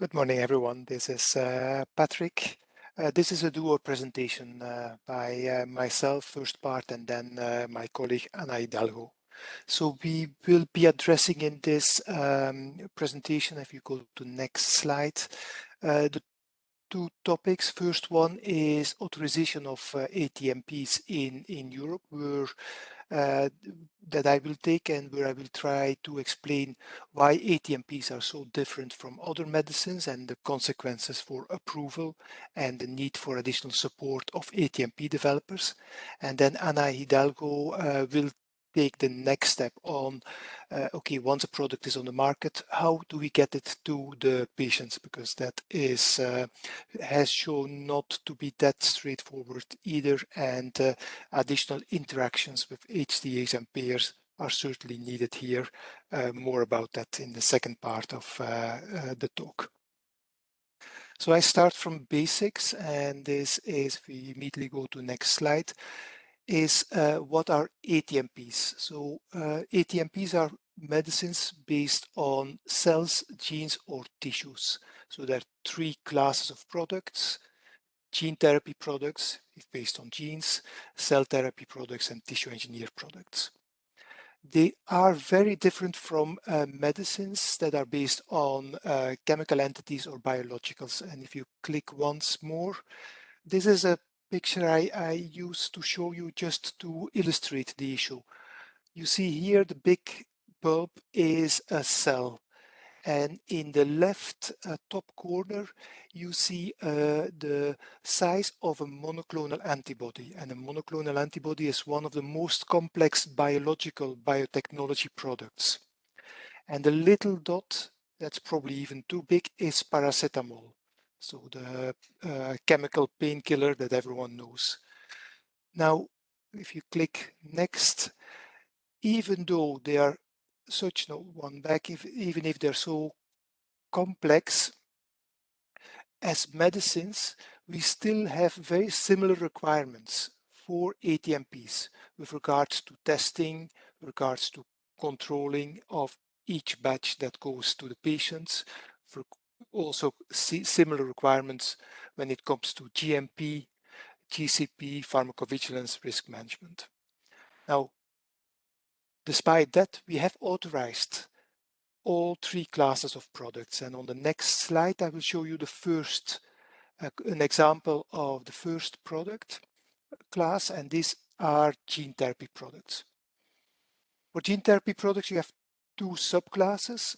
Good morning, everyone. This is Patrick. This is a duo presentation by myself, first part, and then my colleague Ana Hidalgo. So we will be addressing in this presentation, if you go to next slide, the two topics. First one is authorization of ATMPs in Europe, where that I will take and where I will try to explain why ATMPs are so different from other medicines and the consequences for approval and the need for additional support of ATMP developers. And then Ana Hidalgo will take the next step on, okay, once a product is on the market, how do we get it to the patients? Because that is has shown not to be that straightforward either, and additional interactions with HTAs and payers are certainly needed here. More about that in the second part of the talk. So I start from basics, and this is, if we immediately go to next slide, is what are ATMPs? So ATMPs are medicines based on cells, genes, or tissues. So there are three classes of products: gene therapy products, if based on genes, cell therapy products, and tissue engineered products. They are very different from medicines that are based on chemical entities or biologicals. And if you click once more, this is a picture I use to show you, just to illustrate the issue. You see here the big bulb is a cell, and in the left top corner you see the size of a monoclonal antibody, and a monoclonal antibody is one of the most complex biological biotechnology products. And the little dot, that's probably even too big, is paracetamol, so the chemical painkiller that everyone knows. Now, if you click next, even though they are such, no, one back, even if they're so complex as medicines, we still have very similar requirements for ATMPs with regards to testing, regards to controlling of each batch that goes to the patients, for also similar requirements when it comes to GMP, GCP, pharmacovigilance, risk management. Now, despite that, we have authorized all three classes of products, and on the next slide I will show you the first an example of the first product class, and these are gene therapy products. For gene therapy products, you have two subclasses.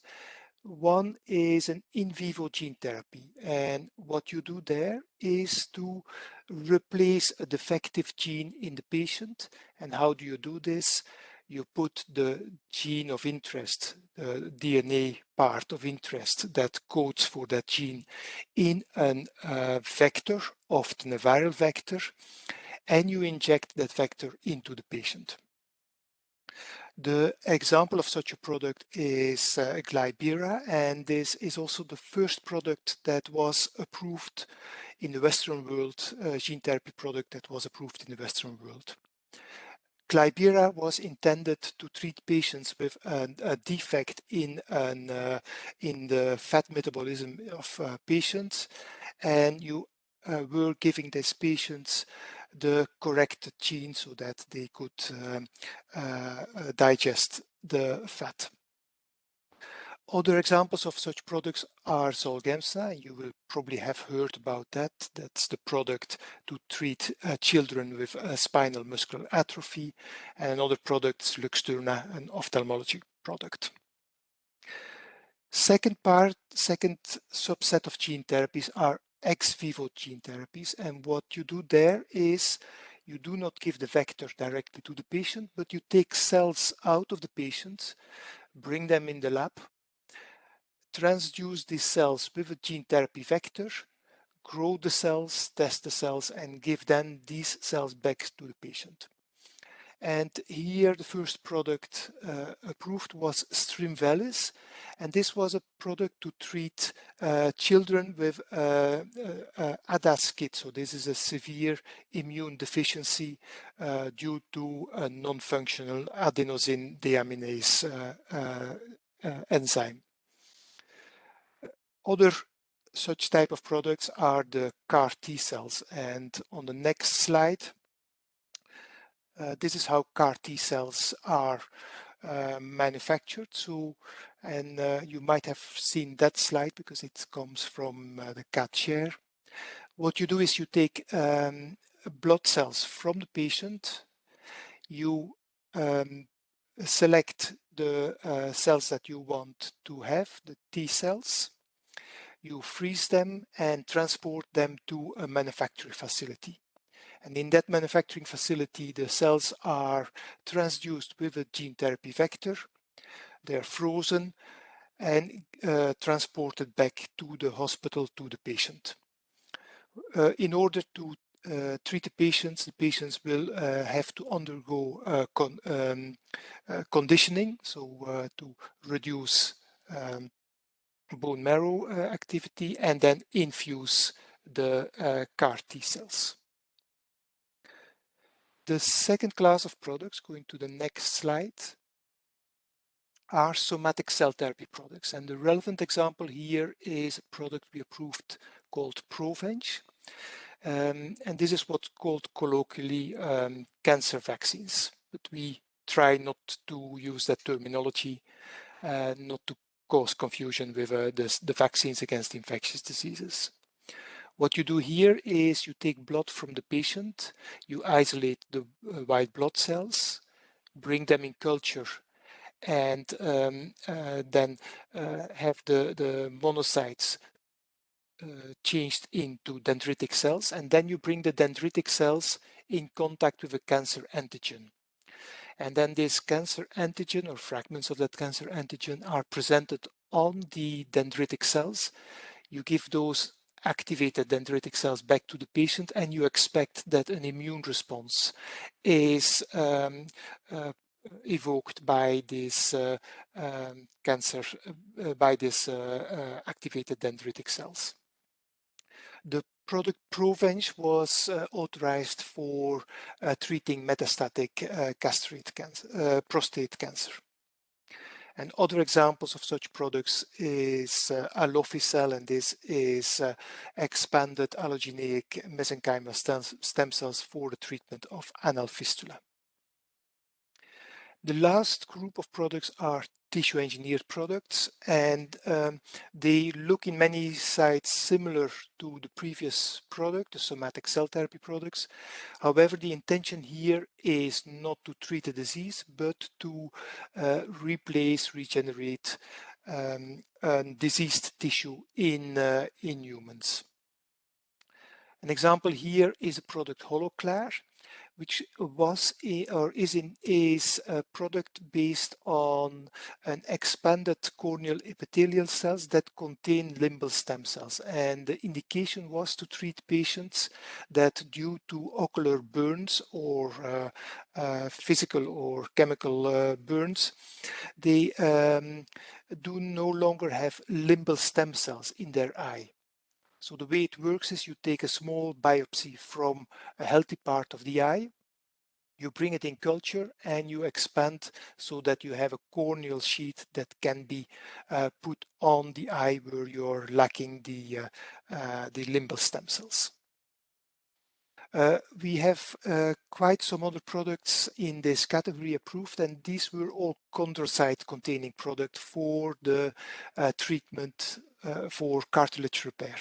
One is an in vivo gene therapy, and what you do there is to replace a defective gene in the patient. And how do you do this? You put the gene of interest, the DNA part of interest that codes for that gene, in a vector, often a viral vector, and you inject that vector into the patient. The example of such a product is Glybera, and this is also the first product that was approved in the Western world, gene therapy product that was approved in the Western world. Glybera was intended to treat patients with a defect in the fat metabolism of patients, and you were giving these patients the correct gene so that they could digest the fat. Other examples of such products are Zolgensma. You will probably have heard about that. That's the product to treat children with spinal muscular atrophy, and other products, Luxturna, an ophthalmology product. Second subset of gene therapies are ex vivo gene therapies, and what you do there is you do not give the vector directly to the patient, but you take cells out of the patient, bring them in the lab, transduce these cells with a gene therapy vector, grow the cells, test the cells, and give then these cells back to the patient. And here the first product approved was Strimvelis, and this was a product to treat children with ADAS-KIT. So this is a severe immune deficiency due to a non-functional adenosine deaminase enzyme. Other such type of products are the CAR T cells. And on the next slide, this is how CAR T cells are manufactured. So, and you might have seen that slide because it comes from the CAT share. What you do is you take blood cells from the patient, you select the cells that you want to have, the T cells, you freeze them and transport them to a manufacturing facility. And in that manufacturing facility, the cells are transduced with a gene therapy vector. They're frozen and transported back to the hospital to the patient. In order to treat the patients will have to undergo conditioning, so to reduce bone marrow activity and then infuse the CAR T cells. The second class of products, going to the next slide, are somatic cell therapy products. And the relevant example here is a product we approved called Provenge. And this is what's called colloquially cancer vaccines. But we try not to use that terminology, not to cause confusion with the vaccines against infectious diseases. What you do here is you take blood from the patient, you isolate the white blood cells, bring them in culture, and then have the monocytes changed into dendritic cells, and then you bring the dendritic cells in contact with a cancer antigen. And then this cancer antigen or fragments of that cancer antigen are presented on the dendritic cells. You give those activated dendritic cells back to the patient, and you expect that an immune response is evoked by this cancer, by this activated dendritic cells. The product Provenge was authorized for treating metastatic prostate cancer. And other examples of such products is Alofisel, and this is expanded allogeneic mesenchymal stem cells for the treatment of anal fistula. The last group of products are tissue engineered products, and they look in many sides similar to the previous product, the somatic cell therapy products. However, the intention here is not to treat a disease, but to replace, regenerate diseased tissue in humans. An example here is a product Holoclar, which is a product based on an expanded corneal epithelial cells that contain limbal stem cells. And the indication was to treat patients that, due to ocular burns or physical or chemical burns, they do no longer have limbal stem cells in their eye. So the way it works is you take a small biopsy from a healthy part of the eye, you bring it in culture, and you expand so that you have a corneal sheet that can be put on the eye where you're lacking the limbal stem cells. We have quite some other products in this category approved, and these were all chondrocyte containing products for the treatment for cartilage repair.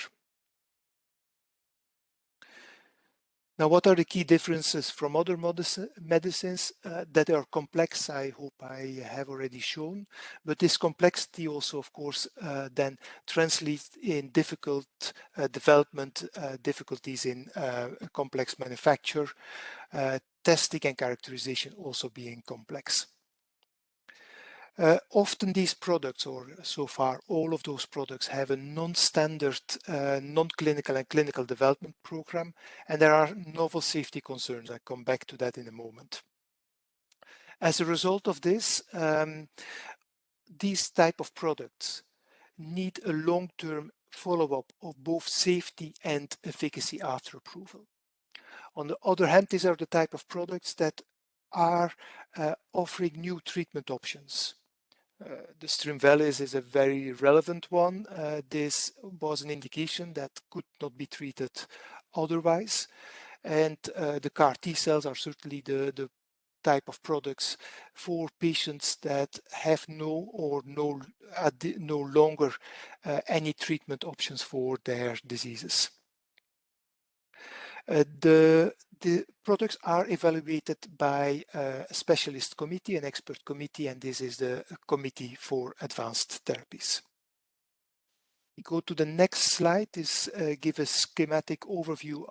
Now, what are the key differences from other medicines that are complex? I hope I have already shown, but this complexity also, of course, then translates in difficult development, difficulties in complex manufacture, testing and characterization also being complex. Often these products, or so far all of those products, have a non-standard non-clinical and clinical development program, and there are novel safety concerns. I come back to that in a moment. As a result of this, these type of products need a long-term follow-up of both safety and efficacy after approval. On the other hand, these are the type of products that are offering new treatment options. The Strimvelis is a very relevant one. This was an indication that could not be treated otherwise. And the CAR T cells are certainly the type of products for patients that have no longer any treatment options for their diseases. The products are evaluated by a specialist committee, an expert committee, and this is the Committee for Advanced Therapies. We go to the next slide. This gives a schematic overview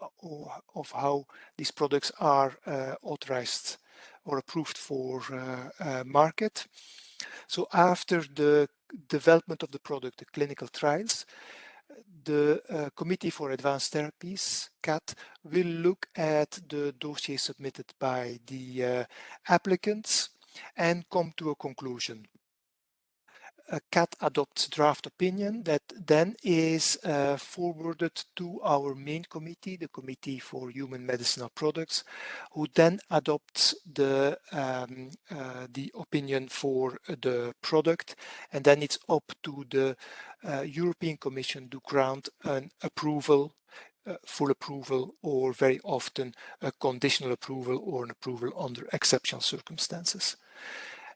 of how these products are authorized or approved for market. So after the development of the product, the clinical trials, the Committee for Advanced Therapies, CAT, will look at the dossier submitted by the applicants and come to a conclusion. CAT adopts draft opinion that then is forwarded to our main committee, the Committee for Human Medicinal Products, who then adopts the opinion for the product, and then it's up to the European Commission to grant an approval, full approval, or very often a conditional approval or an approval under exceptional circumstances.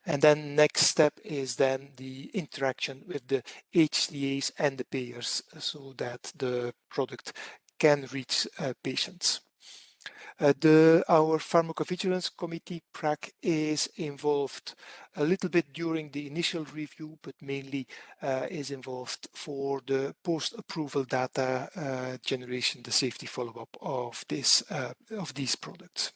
And then next step is then the interaction with the HTAs and the payers so that the product can reach patients. Our Pharmacovigilance Committee, PRAC, is involved a little bit during the initial review, but mainly is involved for the post-approval data generation, the safety follow-up of these products.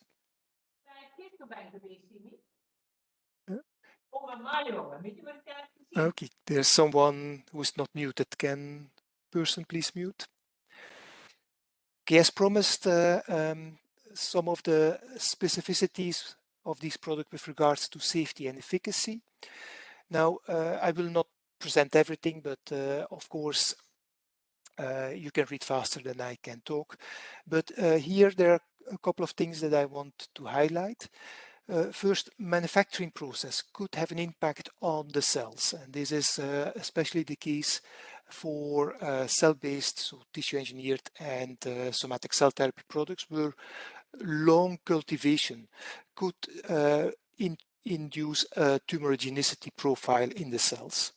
Okay, there's someone who's not muted. Can person please mute? Okay, as promised, some of the specificities of these products with regards to safety and efficacy. Now, I will not present everything, but of course, you can read faster than I can talk. But here there are a couple of things that I want to highlight. First, manufacturing process could have an impact on the cells, and this is especially the case for cell-based, so tissue-engineered and somatic cell therapy products, where long cultivation could induce a tumorigenicity profile in the cells.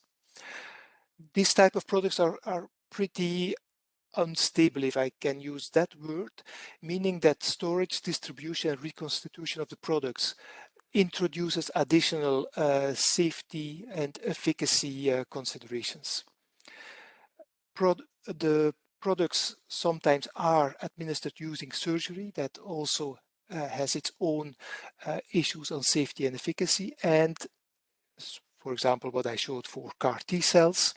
These type of products are pretty unstable, if I can use that word, meaning that storage, distribution, and reconstitution of the products introduces additional safety and efficacy considerations. The products sometimes are administered using surgery that also has its own issues on safety and efficacy, and for example, what I showed for CAR T cells,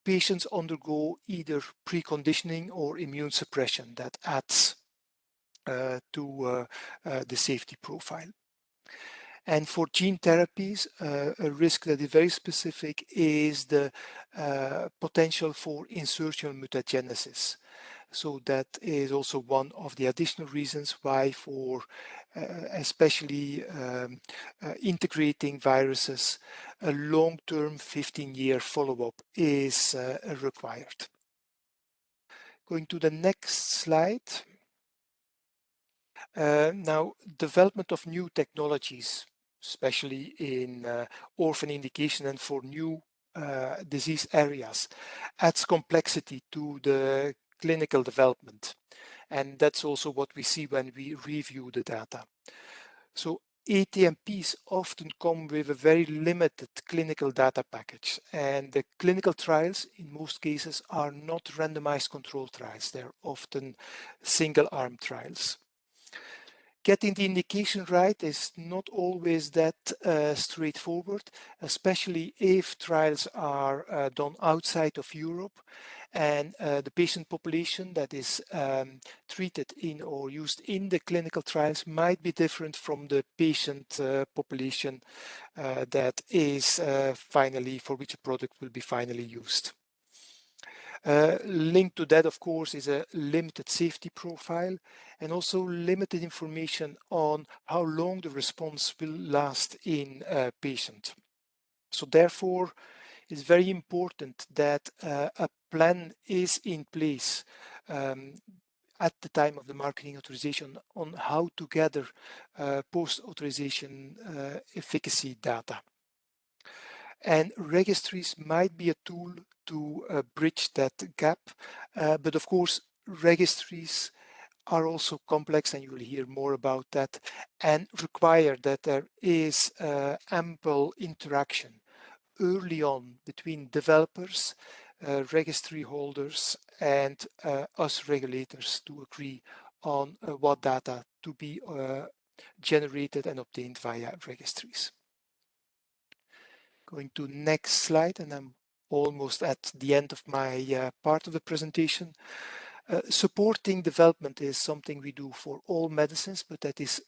patients undergo either preconditioning or immune suppression that adds to the safety profile. And for gene therapies, a risk that is very specific is the potential for insertional mutagenesis. So that is also one of the additional reasons why for especially integrating viruses, a long-term 15-year follow-up is required. Going to the next slide. Now, development of new technologies, especially in orphan indication and for new disease areas, adds complexity to the clinical development. And that's also what we see when we review the data. So ATMPs often come with a very limited clinical data package, and the clinical trials in most cases are not randomized controlled trials. They're often single-arm trials. Getting the indication right is not always that straightforward, especially if trials are done outside of Europe, and the patient population that is treated in or used in the clinical trials might be different from the patient population that is finally, for which a product will be finally used. Linked to that, of course, is a limited safety profile and also limited information on how long the response will last in a patient. So therefore, it's very important that a plan is in place at the time of the marketing authorization on how to gather post-authorization efficacy data. And registries might be a tool to bridge that gap, but of course, registries are also complex, and you will hear more about that, and require that there is ample interaction early on between developers, registry holders, and us regulators to agree on what data to be generated and obtained via registries. Going to next slide, and I'm almost at the end of my part of the presentation. Supporting development is something we do for all medicines, but that is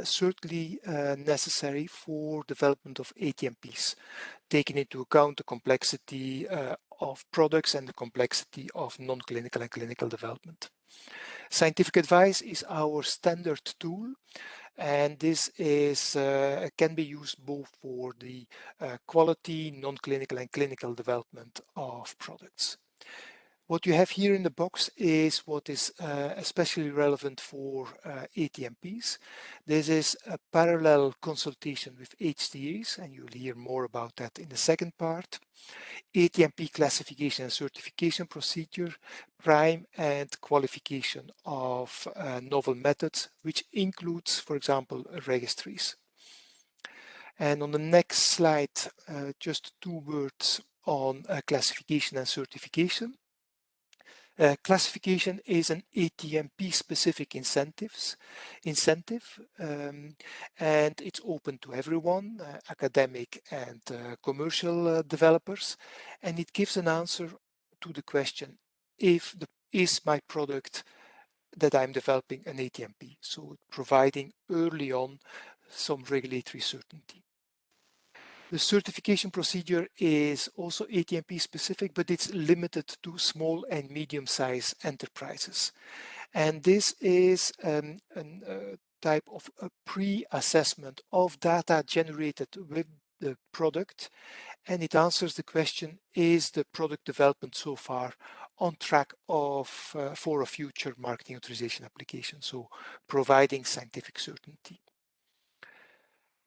certainly necessary for development of ATMPs, taking into account the complexity of products and the complexity of non-clinical and clinical development. Scientific advice is our standard tool, and this is can be used both for the quality, non-clinical and clinical development of products. What you have here in the box is what is especially relevant for ATMPs. This is a parallel consultation with HTAs, and you'll hear more about that in the second part. ATMP classification and certification procedure, prime and qualification of novel methods, which includes, for example, registries. And on the next slide, just 2 words on classification and certification. Classification is an ATMP specific incentive, and it's open to everyone, academic and commercial developers, and it gives an answer to the question, is my product that I'm developing an ATMP? So providing early on some regulatory certainty. The certification procedure is also ATMP specific, but it's limited to small and medium-sized enterprises. And this is a type of a pre-assessment of data generated with the product, and it answers the question, is the product development so far on track for a future marketing authorization application? So providing scientific certainty.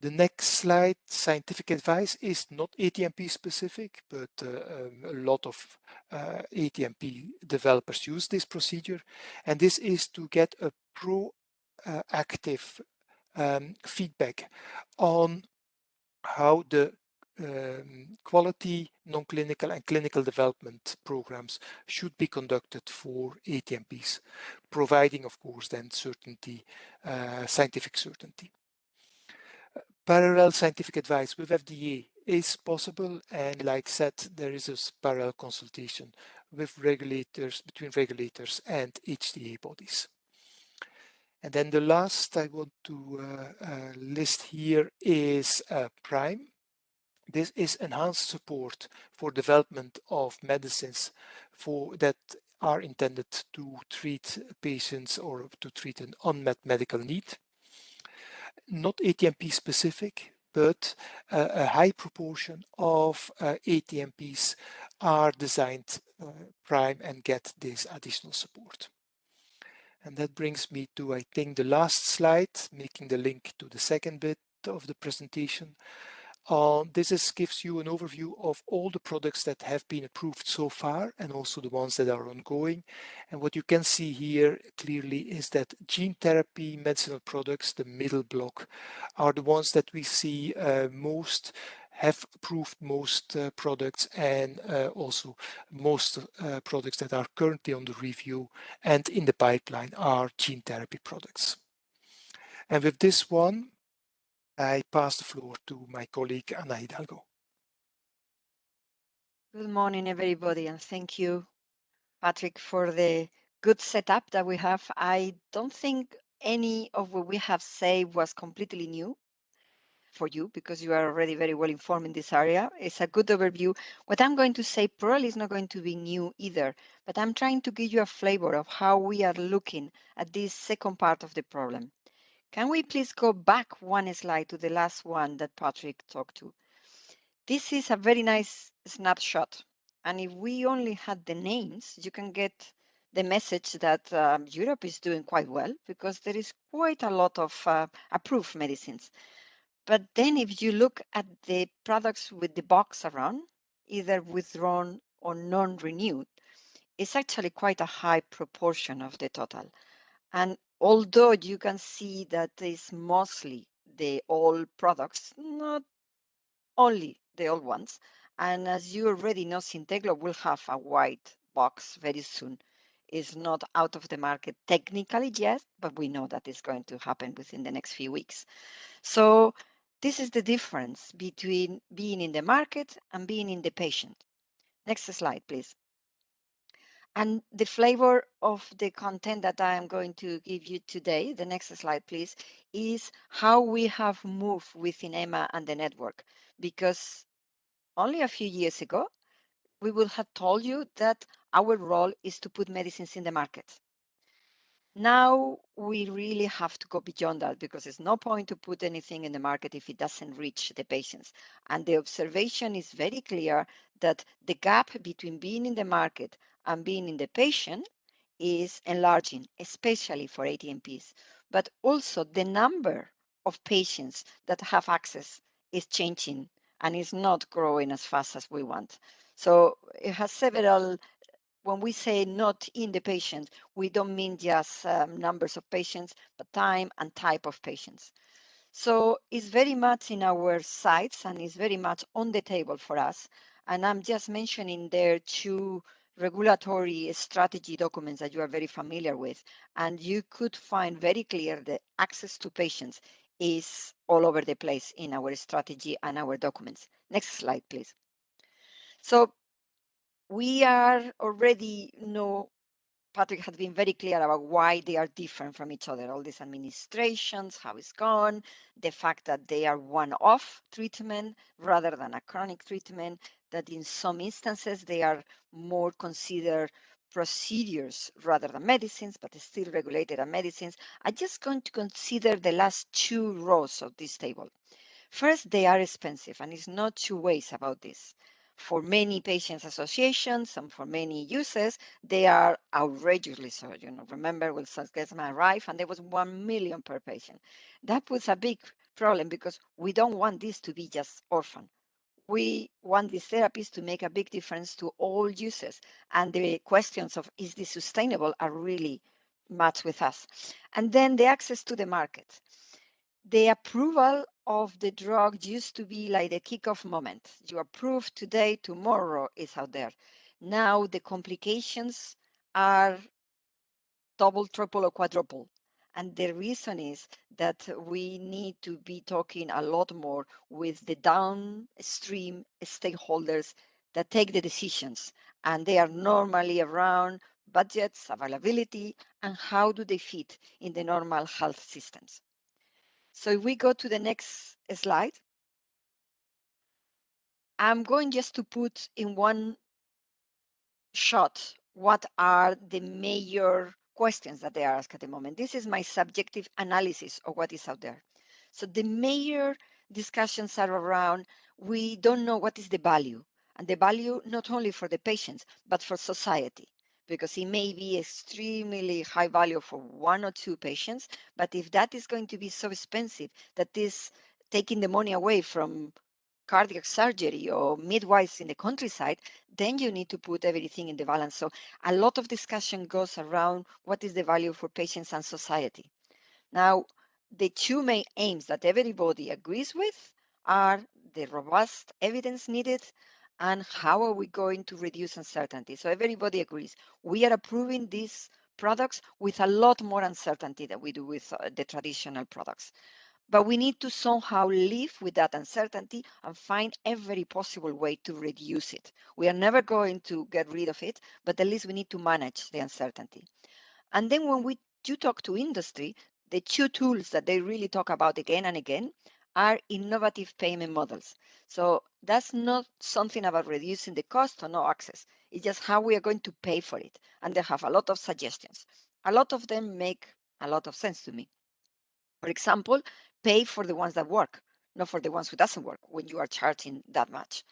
The next slide, scientific advice, is not ATMP specific, but a lot of ATMP developers use this procedure. And this is to get a proactive feedback on how the quality, non-clinical and clinical development programs should be conducted for ATMPs, providing, of course, then certainty, scientific certainty. Parallel scientific advice with FDA is possible, and like said, there is a parallel consultation with regulators, between regulators and HTA bodies. And then the last I want to list here is PRIME. This is enhanced support for development of medicines that are intended to treat patients or to treat an unmet medical need. Not ATMP specific, but a high proportion of ATMPs are designed prime and get this additional support. And that brings me to, I think, the last slide, making the link to the second bit of the presentation. This gives you an overview of all the products that have been approved so far and also the ones that are ongoing. And what you can see here clearly is that gene therapy medicinal products, the middle block, are the ones that we see have approved most products, and also most products that are currently under review and in the pipeline are gene therapy products. And with this one, I pass the floor to my colleague, Ana Hidalgo. Good morning, everybody, and thank you, Patrick, for the good setup that we have. I don't think any of what we have said was completely new for you because you are already very well informed in this area. It's a good overview. What I'm going to say probably is not going to be new either, but I'm trying to give you a flavor of how we are looking at this second part of the problem. Can we please go back one slide to the last one that Patrick talked to? This is a very nice snapshot. And if we only had the names, you can get the message that Europe is doing quite well because there is quite a lot of approved medicines. But then if you look at the products with the box around, either withdrawn or non-renewed, it's actually quite a high proportion of the total. And although you can see that it's mostly the old products, not only the old ones. And as you already know, Sinteglo will have a white box very soon. It's not out of the market technically yet, but we know that it's going to happen within the next few weeks. So this is the difference between being in the market and being in the patient. Next slide, please. And the flavor of the content that I am going to give you today, the next slide, please, is how we have moved within EMA and the network. Because only a few years ago, we would have told you that our role is to put medicines in the market. Now we really have to go beyond that because there's no point to put anything in the market if it doesn't reach the patients. And the observation is very clear that the gap between being in the market and being in the patient is enlarging, especially for ATMPs. But also the number of patients that have access is changing and is not growing as fast as we want. So it has several, when we say not in the patient, we don't mean just numbers of patients, but time and type of patients. So it's very much in our sights and it's very much on the table for us. And I'm just mentioning there two regulatory strategy documents that you are very familiar with. And you could find very clear that access to patients is all over the place in our strategy and our documents. Next slide, please. So we are already know Patrick has been very clear about why they are different from each other. All these administrations, how it's gone, the fact that they are one-off treatment rather than a chronic treatment, that in some instances they are more considered procedures rather than medicines, but still regulated as medicines. I'm just going to consider the last two rows of this table. First, they are expensive, and it's not two ways about this. For many patients associations and for many users, they are outrageously so. Remember when Saskatchewan arrived and there was 1 million per patient. That was a big problem because we don't want this to be just orphan. We want these therapies to make a big difference to all users. And the questions of is this sustainable are really much with us. And then the access to the market. The approval of the drug used to be like the kickoff moment. You approve today, tomorrow is out there. Now the complications are double, triple, or quadruple. And the reason is that we need to be talking a lot more with the downstream stakeholders that take the decisions. And they are normally around budgets, availability, and how do they fit in the normal health systems. So if we go to the next slide, I'm going just to put in one shot what are the major questions that they ask at the moment. This is my subjective analysis of what is out there. So the major discussions are around, we don't know what is the value, and the value not only for the patients, but for society, because it may be extremely high value for one or two patients, but if that is going to be so expensive that is taking the money away from cardiac surgery or midwives in the countryside, then you need to put everything in the balance. So a lot of discussion goes around what is the value for patients and society. Now, the two main aims that everybody agrees with are the robust evidence needed and how are we going to reduce uncertainty. So everybody agrees. We are approving these products with a lot more uncertainty than we do with the traditional products. But we need to somehow live with that uncertainty and find every possible way to reduce it. We are never going to get rid of it, but at least we need to manage the uncertainty. And then when we do talk to industry, the two tools that they really talk about again and again are innovative payment models. So that's not something about reducing the cost or no access. It's just how we are going to pay for it. And they have a lot of suggestions. A lot of them make a lot of sense to me. For example, pay for the ones that work, not for the ones who doesn't work when you are charging that much.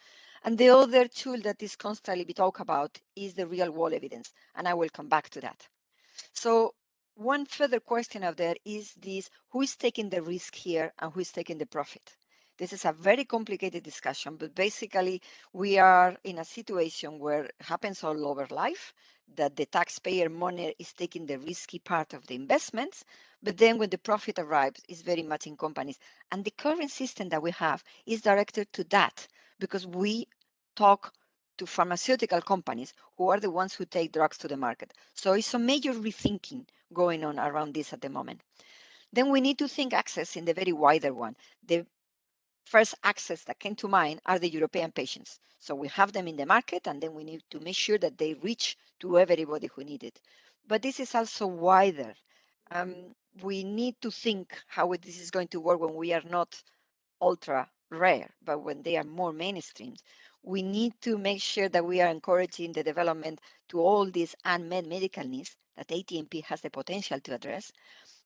And the other tool that is constantly be talked about is the real world evidence, and I will come back to that. So one further question out there is this: who is taking the risk here and who is taking the profit? This is a very complicated discussion, but basically we are in a situation where it happens all over life, that the taxpayer money is taking the risky part of the investments, but then when the profit arrives, it's very much in companies. And the current system that we have is directed to that, because we talk to pharmaceutical companies who are the ones who take drugs to the market. So it's a major rethinking going on around this at the moment. Then we need to think access in the very wider one. The first access that came to mind are the European patients. So we have them in the market, and then we need to make sure that they reach to everybody who need it. But this is also wider. We need to think how this is going to work when we are not ultra rare, but when they are more mainstream. We need to make sure that we are encouraging the development to all these unmet medical needs that ATMP has the potential to address.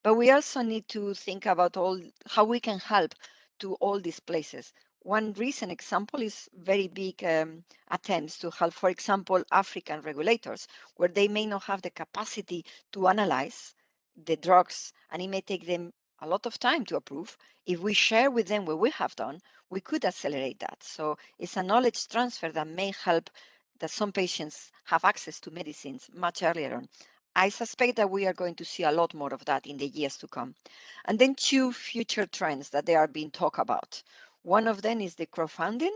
But we also need to think about all how we can help to all these places. One recent example is very big attempts to help, for example, African regulators, where they may not have the capacity to analyze the drugs, and it may take them a lot of time to approve. If we share with them what we have done, we could accelerate that. So it's a knowledge transfer that may help that some patients have access to medicines much earlier on. I suspect that we are going to see a lot more of that in the years to come. And then two future trends that they are being talked about. One of them is the crowdfunding,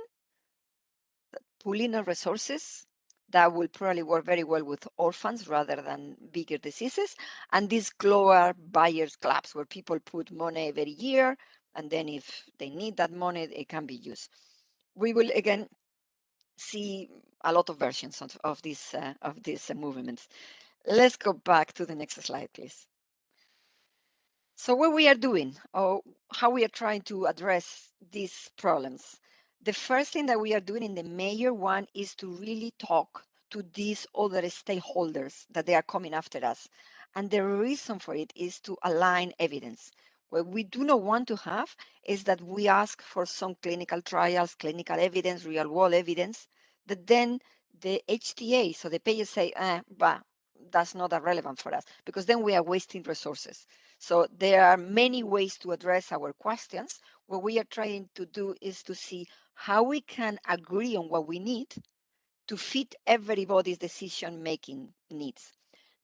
pooling of resources that will probably work very well with orphans rather than bigger diseases. And these global buyers clubs where people put money every year, and then if they need that money, it can be used. We will again see a lot of versions of these movements. Let's go back to the next slide, please. So what we are doing, or how we are trying to address these problems. The first thing that we are doing in the major one is to really talk to these other stakeholders that they are coming after us. And the reason for it is to align evidence. What we do not want to have is that we ask for some clinical trials, clinical evidence, real world evidence, that then the HTA, so the payers say, but that's not that relevant for us, because then we are wasting resources. So there are many ways to address our questions. What we are trying to do is to see how we can agree on what we need to fit everybody's decision-making needs.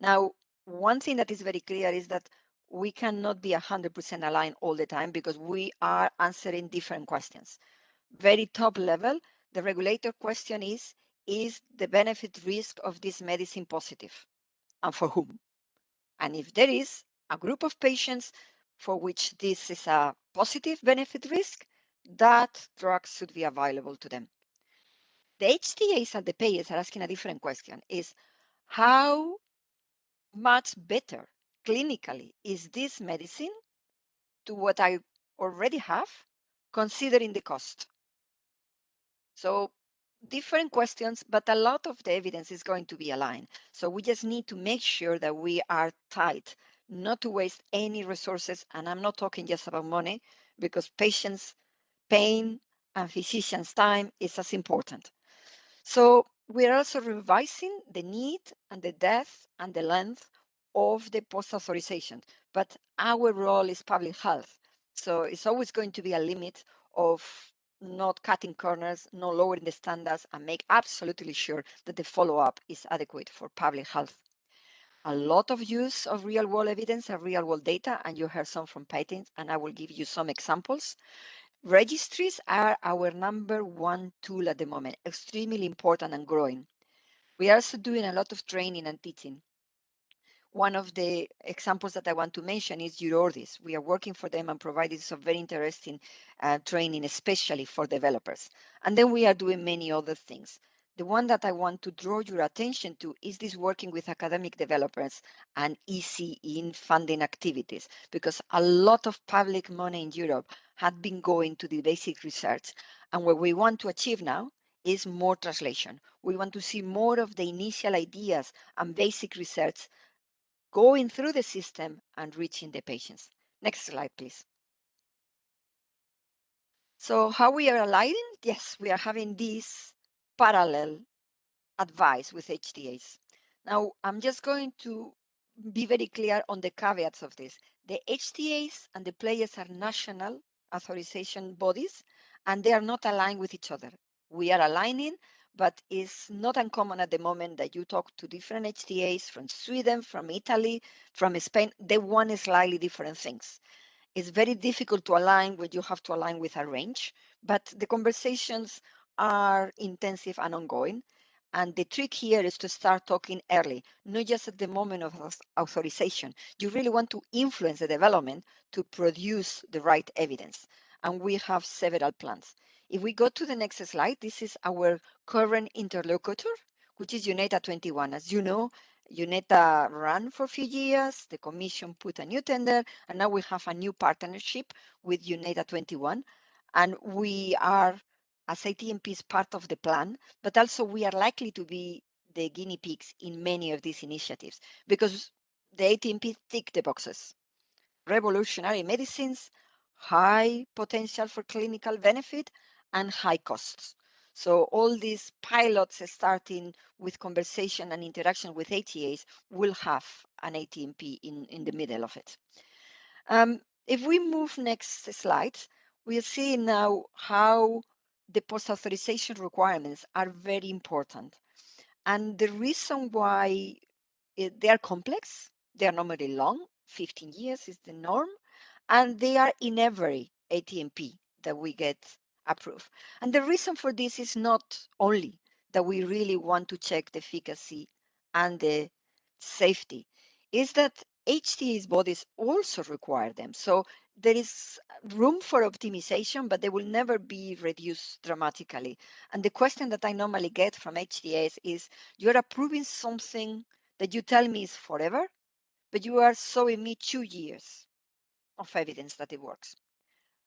Now, one thing that is very clear is that we cannot be 100% aligned all the time because we are answering different questions. Very top level, the regulator question is the benefit risk of this medicine positive, and for whom? And if there is a group of patients for which this is a positive benefit risk, that drug should be available to them. The HTAs and the payers are asking a different question, is how much better clinically is this medicine to what I already have, considering the cost? So different questions, but a lot of the evidence is going to be aligned. So we just need to make sure that we are tight, not to waste any resources. And I'm not talking just about money, because patients' pain and physicians' time is as important. So we're also revising the need and the depth and the length of the post-authorization, but our role is public health. So it's always going to be a limit of not cutting corners, not lowering the standards, and make absolutely sure that the follow-up is adequate for public health. A lot of use of real-world evidence and real-world data, and you heard some from patents, and I will give you some examples. Registries are our number one tool at the moment, extremely important and growing. We are also doing a lot of training and teaching. One of the examples that I want to mention is Eurordis. We are working for them and providing some very interesting training, especially for developers. And then we are doing many other things. The one that I want to draw your attention to is this working with academic developers and easy in funding activities, because a lot of public money in Europe had been going to the basic research. And what we want to achieve now is more translation. We want to see more of the initial ideas and basic research going through the system and reaching the patients. Next slide, please. So how we are aligning? Yes, we are having this parallel advice with HTAs. Now, I'm just going to be very clear on the caveats of this. The HTAs and the players are national authorization bodies, and they are not aligned with each other. We are aligning, but it's not uncommon at the moment that you talk to different HTAs from Sweden, from Italy, from Spain. They want slightly different things. It's very difficult to align when you have to align with a range, but the conversations are intensive and ongoing. And the trick here is to start talking early, not just at the moment of authorization. You really want to influence the development to produce the right evidence. And we have several plans. If we go to the next slide, this is our current interlocutor, which is UNETA 21. As you know, UNETA ran for a few years, the commission put a new tender, and now we have a new partnership with UNETA 21. And we are, as ATMPs, part of the plan, but also we are likely to be the guinea pigs in many of these initiatives because the ATMP tick the boxes. Revolutionary medicines, high potential for clinical benefit, and high costs. So all these pilots starting with conversation and interaction with ATAs will have an ATMP in the middle of it. If we move next slide, we'll see now how the post-authorization requirements are very important. And the reason why they are complex, they are normally long, 15 years is the norm, and they are in every ATMP that we get approved. And the reason for this is not only that we really want to check the efficacy and the safety, is that HTA's bodies also require them. So there is room for optimization, but they will never be reduced dramatically. And the question that I normally get from HTAs is, you're approving something that you tell me is forever, but you are showing me 2 years of evidence that it works.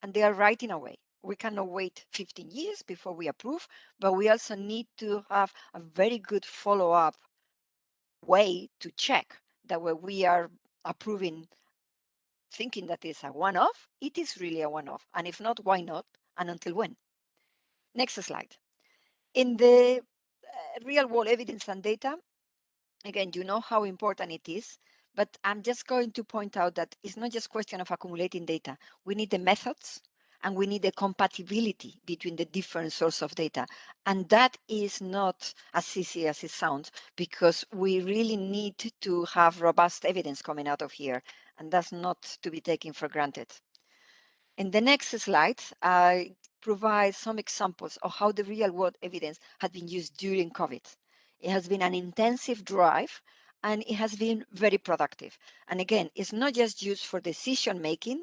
And they are right in a way. We cannot wait 15 years before we approve, but we also need to have a very good follow up way to check that when we are approving thinking that it's a one off, it is really a one off. And if not, why not? And until when? Next slide. In the real world evidence and data, again, you know how important it is, but I'm just going to point out that it's not just a question of accumulating data. We need the methods and we need the compatibility between the different sources of data. And that is not as easy as it sounds because we really need to have robust evidence coming out of here. And that's not to be taken for granted. In the next slide, I provide some examples of how the real world evidence has been used during COVID. It has been an intensive drive and it has been very productive. And again, it's not just used for decision making,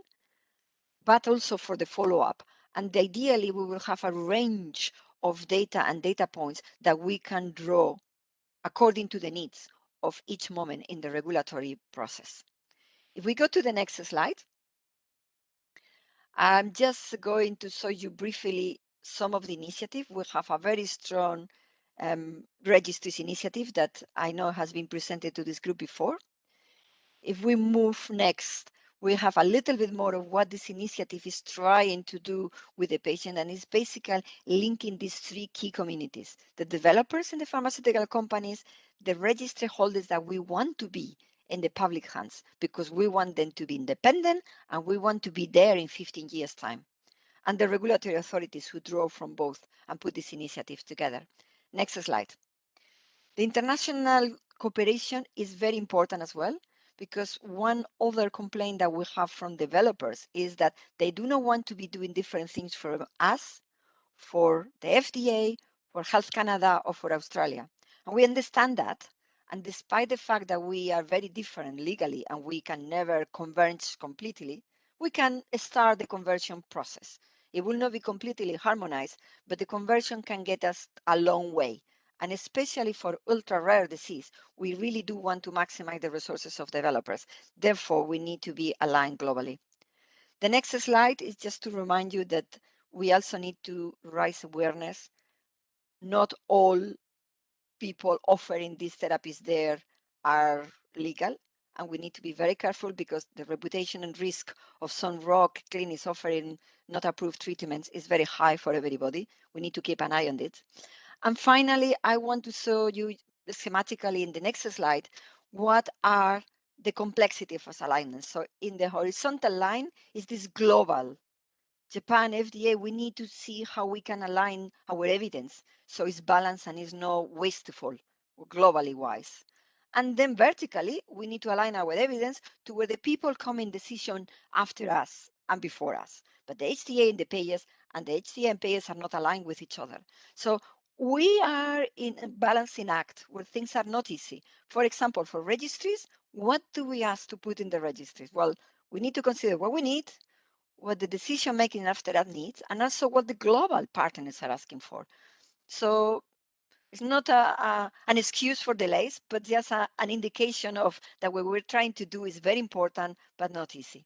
but also for the follow up. And ideally, we will have a range of data and data points that we can draw according to the needs of each moment in the regulatory process. If we go to the next slide, I'm just going to show you briefly some of the initiative. We have a very strong registries initiative that I know has been presented to this group before. If we move next, we have a little bit more of what this initiative is trying to do with the patient, and it's basically linking these three key communities: the developers in the pharmaceutical companies, the registry holders that we want to be in the public hands because we want them to be independent and we want to be there in 15 years' time, and the regulatory authorities who draw from both and put this initiative together. Next slide. The international cooperation is very important as well, because one other complaint that we have from developers is that they do not want to be doing different things for us, for the FDA, for Health Canada, or for Australia. And we understand that. And despite the fact that we are very different legally and we can never converge completely, we can start the conversion process. It will not be completely harmonized, but the conversion can get us a long way. And especially for ultra rare disease, we really do want to maximize the resources of developers. Therefore, we need to be aligned globally. The next slide is just to remind you that we also need to raise awareness. Not all people offering these therapies there are legal. and we need to be very careful because the reputation and risk of some raw clinics offering not approved treatments is very high for everybody. We need to keep an eye on it. And finally, I want to show you schematically in the next slide what are the complexity of alignment. So in the horizontal line is this global Japan FDA, we need to see how we can align our evidence so it's balanced and is not wasteful globally wise. And then vertically, we need to align our evidence to where the people come in decision after us and before us. But the HTA and the payers and the HTA and payers are not aligned with each other. So we are in a balancing act where things are not easy. For example, for registries, what do we ask to put in the registries? Well, we need to consider what we need, what the decision making after that needs, and also what the global partners are asking for. So it's not an excuse for delays, but just an indication of that what we're trying to do is very important, but not easy.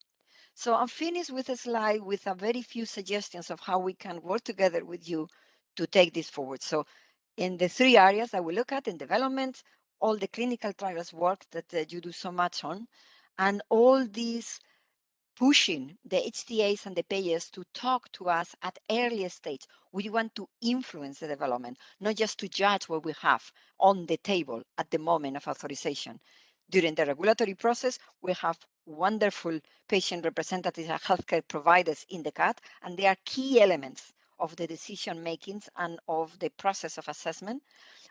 So I'm finished with a slide with a very few suggestions of how we can work together with you to take this forward. So in the three areas that we look at in development, all the clinical trials work that you do so much on, and all these pushing the HTAs and the payers to talk to us at earlier stage. We want to influence the development, not just to judge what we have on the table at the moment of authorization. During the regulatory process, we have wonderful patient representatives and healthcare providers in the CAT, and they are key elements of the decision makings and of the process of assessment.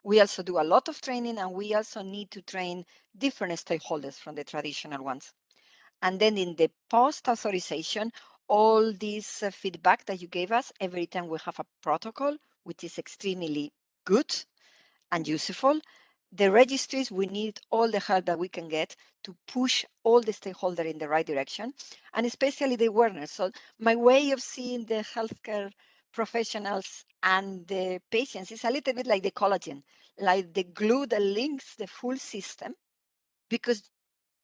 We also do a lot of training, and we also need to train different stakeholders from the traditional ones. And then in the post-authorization, all this feedback that you gave us every time we have a protocol, which is extremely good and useful. The registries, we need all the help that we can get to push all the stakeholders in the right direction, and especially the awareness. So my way of seeing the healthcare professionals and the patients is a little bit like the collagen, like the glue that links the full system, because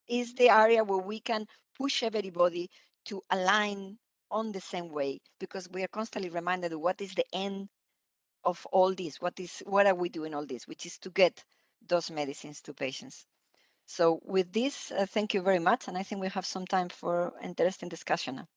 is the area where we can push everybody to align on the same way, because we are constantly reminded of what is the end of all this, what are we doing all this, which is to get those medicines to patients. So with this, thank you very much, and I think we have some time for interesting discussion now.